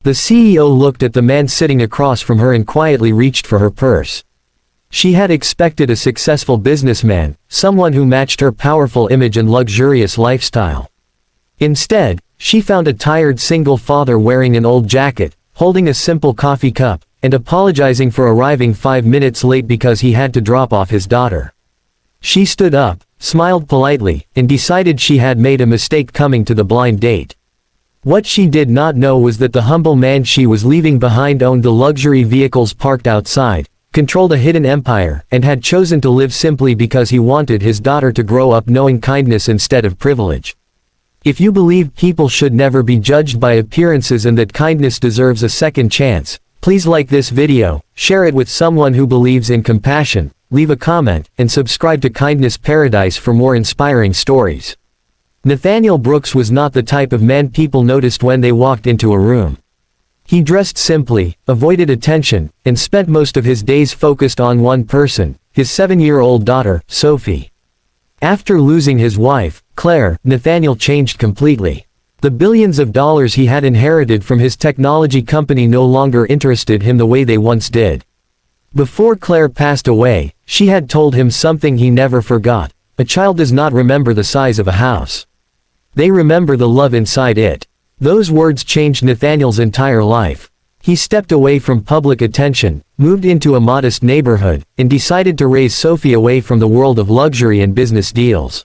The CEO looked at the man sitting across from her and quietly reached for her purse. She had expected a successful businessman, someone who matched her powerful image and luxurious lifestyle. Instead, she found a tired single father wearing an old jacket, holding a simple coffee cup, and apologizing for arriving 5 minutes late because he had to drop off his daughter. She stood up, smiled politely, and decided she had made a mistake coming to the blind date. What she did not know was that the humble man she was leaving behind owned the luxury vehicles parked outside, controlled a hidden empire, and had chosen to live simply because he wanted his daughter to grow up knowing kindness instead of privilege. If you believe people should never be judged by appearances and that kindness deserves a second chance, please like this video, share it with someone who believes in compassion, leave a comment, and subscribe to Kindness Paradise for more inspiring stories. Nathaniel Brooks was not the type of man people noticed when they walked into a room. He dressed simply, avoided attention, and spent most of his days focused on one person, his 7-year-old daughter, Sophie. After losing his wife, Claire, Nathaniel changed completely. The billions of dollars he had inherited from his technology company no longer interested him the way they once did. Before Claire passed away, she had told him something he never forgot: a child does not remember the size of a house. They remember the love inside it. Those words changed Nathaniel's entire life. He stepped away from public attention, moved into a modest neighborhood, and decided to raise Sophie away from the world of luxury and business deals.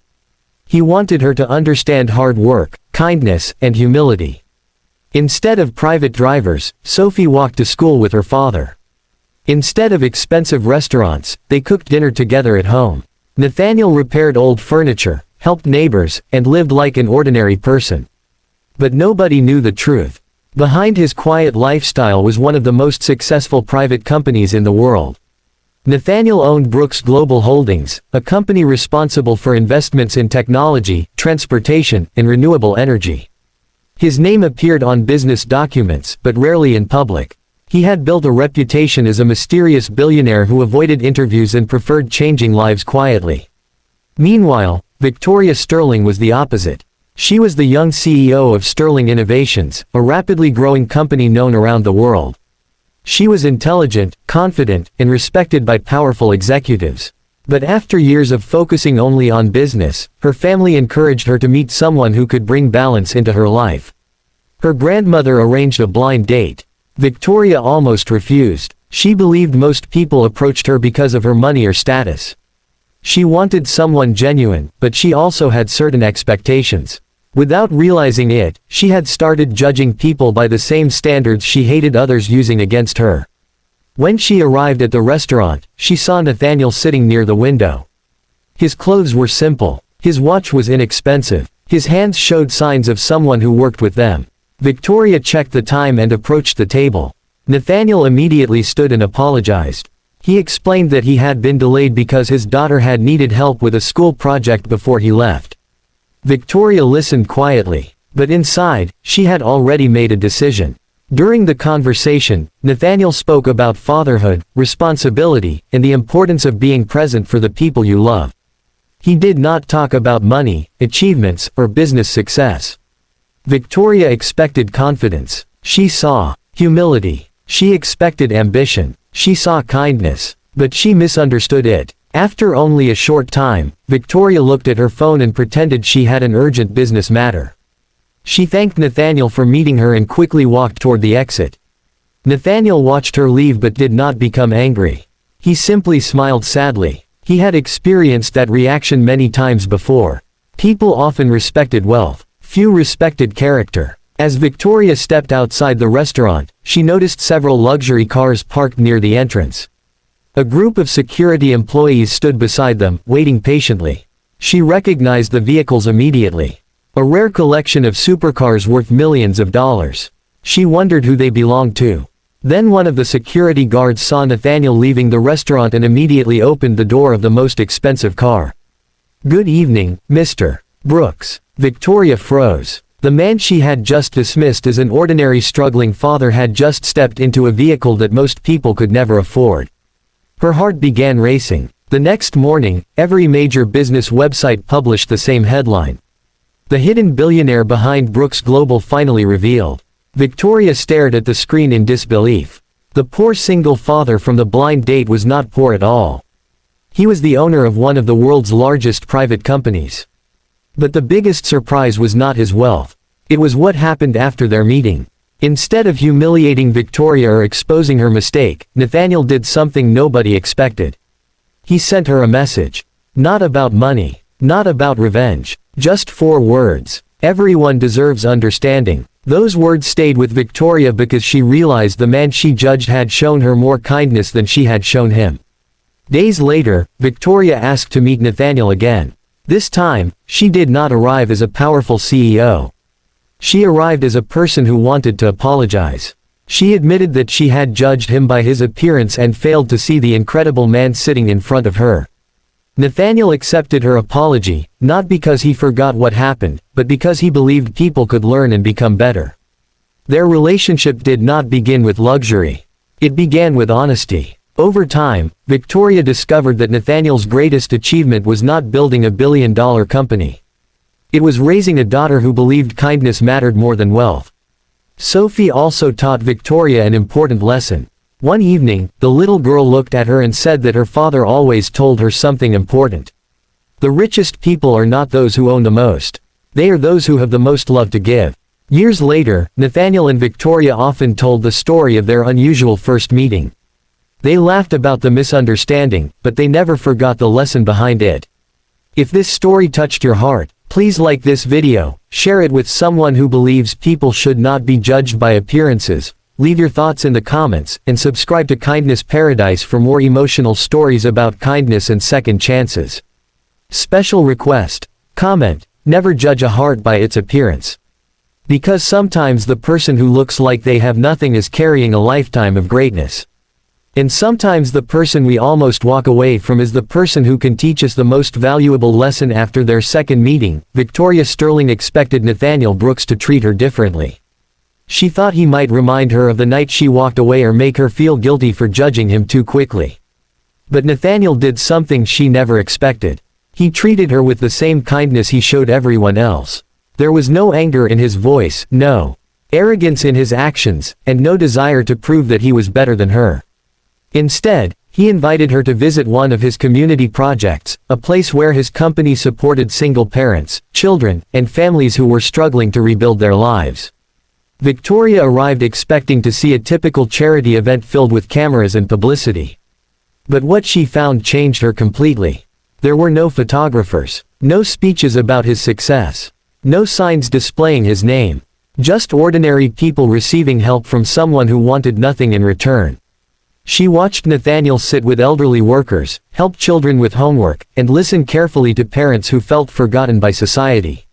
He wanted her to understand hard work, kindness, and humility. Instead of private drivers, Sophie walked to school with her father. Instead of expensive restaurants, they cooked dinner together at home. Nathaniel repaired old furniture, helped neighbors, and lived like an ordinary person. But nobody knew the truth. Behind his quiet lifestyle was one of the most successful private companies in the world. Nathaniel owned Brooks Global Holdings, a company responsible for investments in technology, transportation, and renewable energy. His name appeared on business documents, but rarely in public. He had built a reputation as a mysterious billionaire who avoided interviews and preferred changing lives quietly. Meanwhile, Victoria Sterling was the opposite. She was the young CEO of Sterling Innovations, a rapidly growing company known around the world. She was intelligent, confident, and respected by powerful executives. But after years of focusing only on business, her family encouraged her to meet someone who could bring balance into her life. Her grandmother arranged a blind date. Victoria almost refused. She believed most people approached her because of her money or status. She wanted someone genuine, but she also had certain expectations. Without realizing it, she had started judging people by the same standards she hated others using against her. When she arrived at the restaurant, she saw Nathaniel sitting near the window. His clothes were simple. His watch was inexpensive. His hands showed signs of someone who worked with them. Victoria checked the time and approached the table. Nathaniel immediately stood and apologized. He explained that he had been delayed because his daughter had needed help with a school project before he left. Victoria listened quietly, but inside, she had already made a decision. During the conversation, Nathaniel spoke about fatherhood, responsibility, and the importance of being present for the people you love. He did not talk about money, achievements, or business success. Victoria expected confidence. She saw humility. She expected ambition. She saw kindness. But she misunderstood it. After only a short time, Victoria looked at her phone and pretended she had an urgent business matter. She thanked Nathaniel for meeting her and quickly walked toward the exit. Nathaniel watched her leave but did not become angry. He simply smiled sadly. He had experienced that reaction many times before. People often respected wealth. Few respected character. As Victoria stepped outside the restaurant, she noticed several luxury cars parked near the entrance. A group of security employees stood beside them, waiting patiently. She recognized the vehicles immediately. A rare collection of supercars worth millions of dollars. She wondered who they belonged to. Then one of the security guards saw Nathaniel leaving the restaurant and immediately opened the door of the most expensive car. "Good evening, Mr. Brooks." Victoria froze. The man she had just dismissed as an ordinary struggling father had just stepped into a vehicle that most people could never afford. Her heart began racing. The next morning, every major business website published the same headline. The hidden billionaire behind Brooks Global finally revealed. Victoria stared at the screen in disbelief. The poor single father from the blind date was not poor at all. He was the owner of one of the world's largest private companies. But the biggest surprise was not his wealth. It was what happened after their meeting. Instead of humiliating Victoria or exposing her mistake, Nathaniel did something nobody expected. He sent her a message. Not about money. Not about revenge. Just 4 words. Everyone deserves understanding. Those words stayed with Victoria because she realized the man she judged had shown her more kindness than she had shown him. Days later, Victoria asked to meet Nathaniel again. This time, she did not arrive as a powerful CEO. She arrived as a person who wanted to apologize. She admitted that she had judged him by his appearance and failed to see the incredible man sitting in front of her. Nathaniel accepted her apology, not because he forgot what happened, but because he believed people could learn and become better. Their relationship did not begin with luxury. It began with honesty. Over time, Victoria discovered that Nathaniel's greatest achievement was not building a billion-dollar company. It was raising a daughter who believed kindness mattered more than wealth. Sophie also taught Victoria an important lesson. One evening, the little girl looked at her and said that her father always told her something important. The richest people are not those who own the most. They are those who have the most love to give. Years later, Nathaniel and Victoria often told the story of their unusual first meeting. They laughed about the misunderstanding, but they never forgot the lesson behind it. If this story touched your heart, please like this video, share it with someone who believes people should not be judged by appearances, leave your thoughts in the comments, and subscribe to Kindness Paradise for more emotional stories about kindness and second chances. Special request. Comment. Never judge a heart by its appearance. Because sometimes the person who looks like they have nothing is carrying a lifetime of greatness. And sometimes the person we almost walk away from is the person who can teach us the most valuable lesson. After their second meeting, Victoria Sterling expected Nathaniel Brooks to treat her differently. She thought he might remind her of the night she walked away or make her feel guilty for judging him too quickly. But Nathaniel did something she never expected. He treated her with the same kindness he showed everyone else. There was no anger in his voice, no arrogance in his actions, and no desire to prove that he was better than her. Instead, he invited her to visit one of his community projects, a place where his company supported single parents, children, and families who were struggling to rebuild their lives. Victoria arrived expecting to see a typical charity event filled with cameras and publicity. But what she found changed her completely. There were no photographers, no speeches about his success, no signs displaying his name. Just ordinary people receiving help from someone who wanted nothing in return. She watched Nathaniel sit with elderly workers, help children with homework, and listen carefully to parents who felt forgotten by society.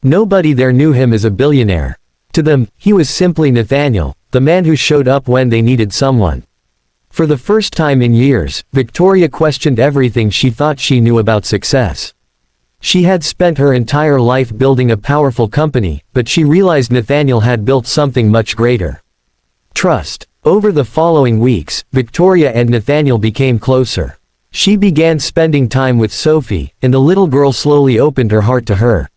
Nobody there knew him as a billionaire. To them, he was simply Nathaniel, the man who showed up when they needed someone. For the first time in years, Victoria questioned everything she thought she knew about success. She had spent her entire life building a powerful company, but she realized Nathaniel had built something much greater. Trust. Over the following weeks, Victoria and Nathaniel became closer. She began spending time with Sophie, and the little girl slowly opened her heart to her.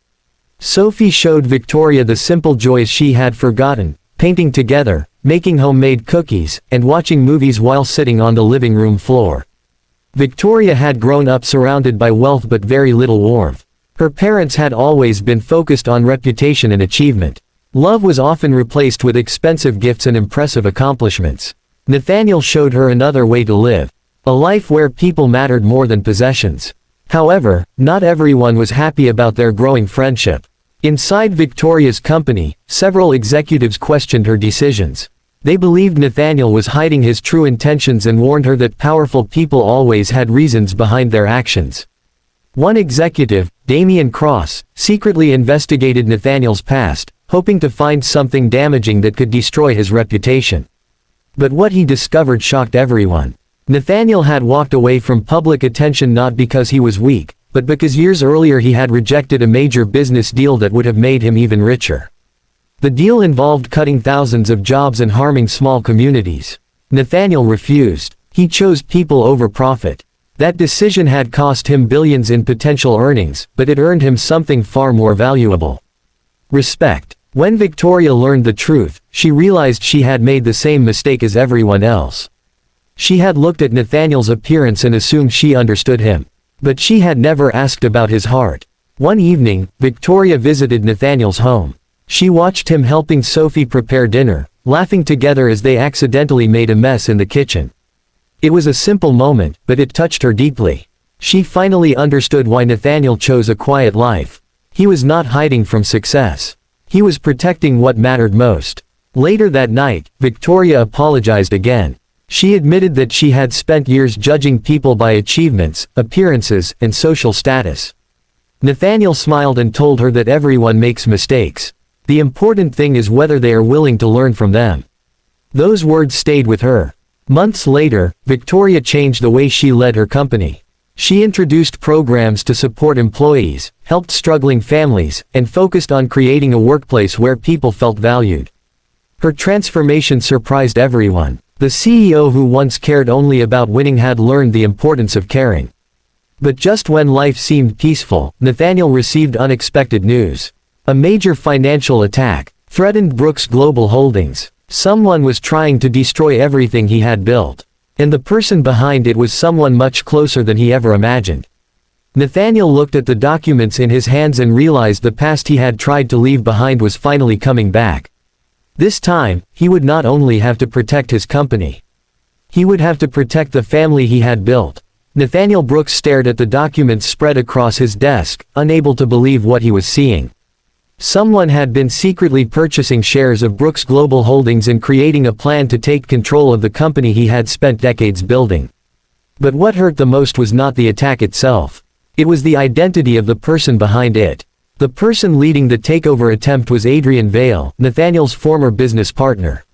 Sophie showed Victoria the simple joys she had forgotten, painting together, making homemade cookies, and watching movies while sitting on the living room floor. Victoria had grown up surrounded by wealth but very little warmth. Her parents had always been focused on reputation and achievement. Love was often replaced with expensive gifts and impressive accomplishments. Nathaniel showed her another way to live. A life where people mattered more than possessions. However, not everyone was happy about their growing friendship. Inside Victoria's company, several executives questioned her decisions. They believed Nathaniel was hiding his true intentions and warned her that powerful people always had reasons behind their actions. One executive, Damian Cross, secretly investigated Nathaniel's past, hoping to find something damaging that could destroy his reputation. But what he discovered shocked everyone. Nathaniel had walked away from public attention not because he was weak, but because years earlier he had rejected a major business deal that would have made him even richer. The deal involved cutting thousands of jobs and harming small communities. Nathaniel refused. He chose people over profit. That decision had cost him billions in potential earnings, but it earned him something far more valuable. Respect. When Victoria learned the truth, she realized she had made the same mistake as everyone else. She had looked at Nathaniel's appearance and assumed she understood him. But she had never asked about his heart. One evening, Victoria visited Nathaniel's home. She watched him helping Sophie prepare dinner, laughing together as they accidentally made a mess in the kitchen. It was a simple moment, but it touched her deeply. She finally understood why Nathaniel chose a quiet life. He was not hiding from success. He was protecting what mattered most. Later that night, Victoria apologized again. She admitted that she had spent years judging people by achievements, appearances, and social status. Nathaniel smiled and told her that everyone makes mistakes. The important thing is whether they are willing to learn from them. Those words stayed with her. Months later, Victoria changed the way she led her company. She introduced programs to support employees, helped struggling families, and focused on creating a workplace where people felt valued. Her transformation surprised everyone. The CEO who once cared only about winning had learned the importance of caring. But just when life seemed peaceful, Nathaniel received unexpected news. A major financial attack threatened Brooks Global Holdings. Someone was trying to destroy everything he had built. And the person behind it was someone much closer than he ever imagined. Nathaniel looked at the documents in his hands and realized the past he had tried to leave behind was finally coming back. This time, he would not only have to protect his company. He would have to protect the family he had built. Nathaniel Brooks stared at the documents spread across his desk, unable to believe what he was seeing. Someone had been secretly purchasing shares of Brooks Global Holdings and creating a plan to take control of the company he had spent decades building. But what hurt the most was not the attack itself. It was the identity of the person behind it. The person leading the takeover attempt was Adrian Vale, Nathaniel's former business partner.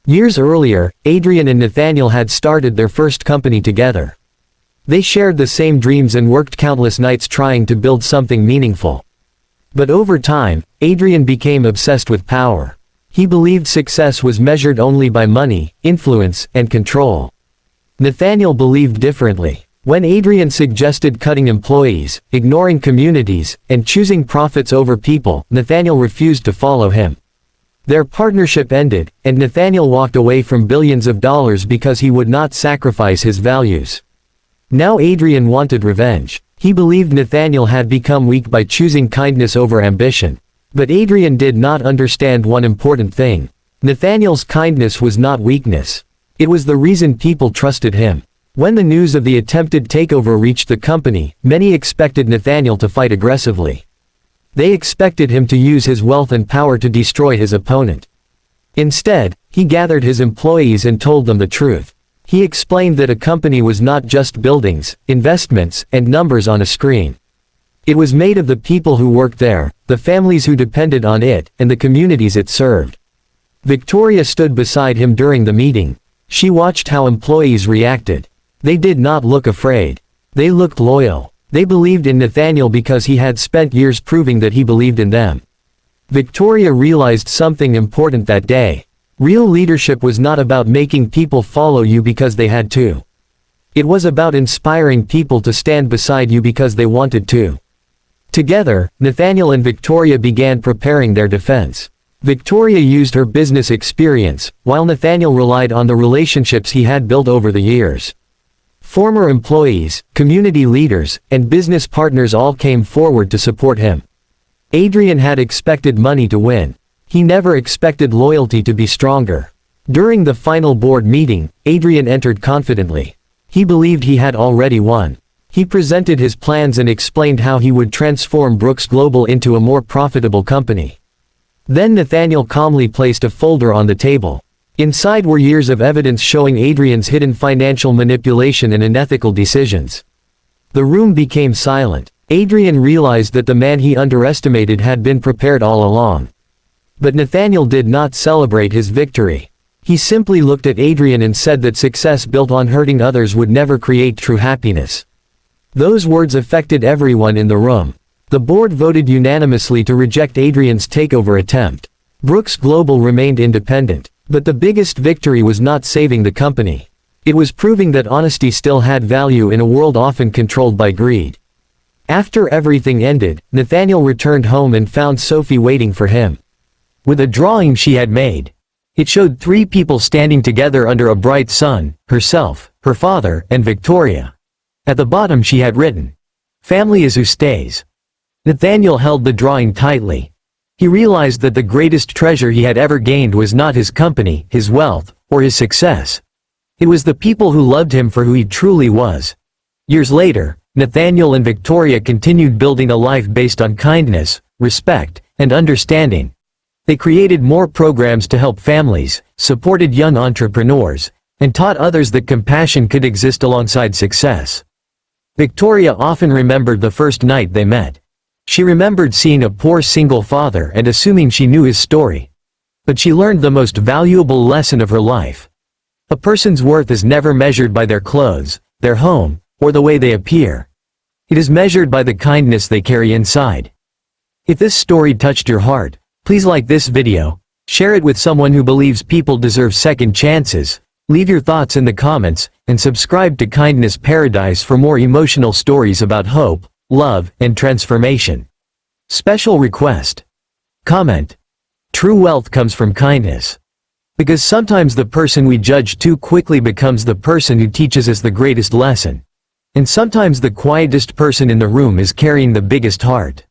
Years earlier, Adrian and Nathaniel had started their first company together. They shared the same dreams and worked countless nights trying to build something meaningful. But over time, Adrian became obsessed with power. He believed success was measured only by money, influence, and control. Nathaniel believed differently. When Adrian suggested cutting employees, ignoring communities, and choosing profits over people, Nathaniel refused to follow him. Their partnership ended, and Nathaniel walked away from billions of dollars because he would not sacrifice his values. Now Adrian wanted revenge. He believed Nathaniel had become weak by choosing kindness over ambition. But Adrian did not understand one important thing. Nathaniel's kindness was not weakness. It was the reason people trusted him. When the news of the attempted takeover reached the company, many expected Nathaniel to fight aggressively. They expected him to use his wealth and power to destroy his opponent. Instead, he gathered his employees and told them the truth. He explained that a company was not just buildings, investments, and numbers on a screen. It was made of the people who worked there, the families who depended on it, and the communities it served. Victoria stood beside him during the meeting. She watched how employees reacted. They did not look afraid. They looked loyal. They believed in Nathaniel because he had spent years proving that he believed in them. Victoria realized something important that day. Real leadership was not about making people follow you because they had to. It was about inspiring people to stand beside you because they wanted to. Together, Nathaniel and Victoria began preparing their defense. Victoria used her business experience, while Nathaniel relied on the relationships he had built over the years. Former employees, community leaders, and business partners all came forward to support him. Adrian had expected money to win. He never expected loyalty to be stronger. During the final board meeting, Adrian entered confidently. He believed he had already won. He presented his plans and explained how he would transform Brooks Global into a more profitable company. Then Nathaniel calmly placed a folder on the table. Inside were years of evidence showing Adrian's hidden financial manipulation and unethical decisions. The room became silent. Adrian realized that the man he underestimated had been prepared all along. But Nathaniel did not celebrate his victory. He simply looked at Adrian and said that success built on hurting others would never create true happiness. Those words affected everyone in the room. The board voted unanimously to reject Adrian's takeover attempt. Brooks Global remained independent. But the biggest victory was not saving the company. It was proving that honesty still had value in a world often controlled by greed. After everything ended, Nathaniel returned home and found Sophie waiting for him. with a drawing she had made. It showed three people standing together under a bright sun: herself, her father, and Victoria. At the bottom she had written, "Family is who stays." Nathaniel held the drawing tightly. He realized that the greatest treasure he had ever gained was not his company, his wealth, or his success. It was the people who loved him for who he truly was. Years later, Nathaniel and Victoria continued building a life based on kindness, respect, and understanding. They created more programs to help families, supported young entrepreneurs, and taught others that compassion could exist alongside success. Victoria often remembered the first night they met. She remembered seeing a poor single father and assuming she knew his story. But she learned the most valuable lesson of her life. A person's worth is never measured by their clothes, their home, or the way they appear. It is measured by the kindness they carry inside. If this story touched your heart, please like this video, share it with someone who believes people deserve second chances, leave your thoughts in the comments, and subscribe to Kindness Paradise for more emotional stories about hope, love, and transformation. Special request. Comment. True wealth comes from kindness. Because sometimes the person we judge too quickly becomes the person who teaches us the greatest lesson. And sometimes the quietest person in the room is carrying the biggest heart.